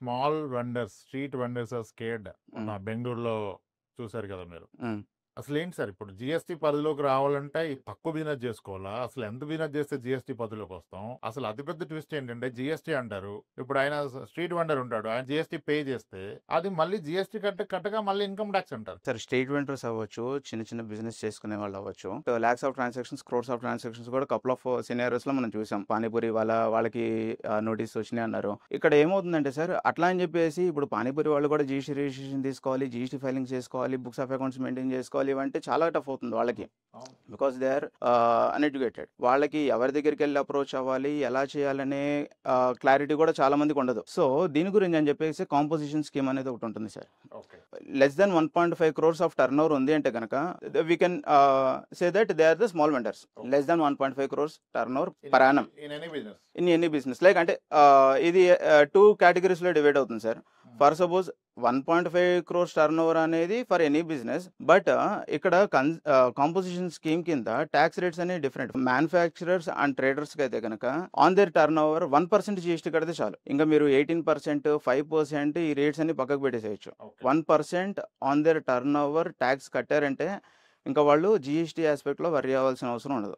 Small vendors, street vendors are scared. Hmm. మొన్న బెంగుళూరులో చూసారు కదా మీరు. హ్మ్. అసలేంటి సార్ ఇప్పుడు జీఎస్టీ పరిధిలోకి రావాలంటే ఈ తక్కువ బిజినెస్ చేసుకోవాలా? అసలు ఎంత బిజినెస్ చేస్తే జీఎస్టీ పరిధిలోకి వస్తాం? అసలు అతిపెద్ద ట్విస్ట్ ఏంటంటే జీఎస్టీ అంటారు. ఇప్పుడు ఆయన స్ట్రీట్ వెండర్ ఉంటాడు. ఆయన జీఎస్టీ పే చేస్తే అది మళ్ళీ జీఎస్టీ కట్టగా మళ్ళీ ఇన్కమ్ ట్యాక్స్ అంటారు. సరే స్ట్రీట్ వెండర్స్ అవ్వచ్చు, చిన్న చిన్న బిజినెస్ చేసుకునే వాళ్ళు అవ్వచ్చు. Lakhs of transactions, crores of transactions కూడా కపుల్ ఆఫ్ సినారియోస్‌లో మనం చూసాం. పానీపూరి వాళ్ళకి నోటీస్ వచ్చినాయి అన్నారు. ఇక్కడ ఏమవుతుందంటే సార్ అట్లా అని చెప్పేసి ఇప్పుడు పానీపూరి వాళ్ళు కూడా జీఎస్టీ రిజిస్ట్రేషన్ తీసుకోవాలి, జీఎస్టీ ఫైలింగ్ చేసుకోవాలి, బుక్స్ ఆఫ్ అకౌంట్స్ మెయింటైన్ చేసుకోవాలి. ఇవంటే చాలా టఫ్ అవుతుంది వాళ్ళకి. అవును. Because they are uneducated. వాళ్ళకి ఎవరి దగ్గరికి వెళ్ళి అప్రోచ్ అవ్వాలి, ఎలా చేయాలనే క్లారిటీ కూడా చాలా మందికి ఉండదు. సో దీని గురించి అని చెప్పేసి కాంపోజిషన్ స్కీమ్ అనేది ఒకటి ఉంటుంది sir. Okay. Less than 1.5 crores of turnover ఉంది అంటే కనుక we can say that they are the small vendors. Less than 1.5 crores turnover per annum in any business. In any business. Like అంటే ఇది 2 కేటగిరీస్లో divide అవుతుంది sir. For suppose 1.5 crores turnover అనేది for any business. But ఇక్కడ composition scheme కింద tax rates అనేవి different. Manufacturers and ట్రేడర్స్కి అయితే కనుక on their turn over 1% GST కడితే చాలు. ఇంకా మీరు 18%, 5% ఈ రేట్స్ అన్ని పక్కకు పెట్టేసేయచ్చు. 1% on their turn over tax కట్టారంటే ఇంకా వాళ్ళు జీఎస్టీ ఆస్పెక్ట్లో వర్రీ అవ్వాల్సిన అవసరం ఉండదు.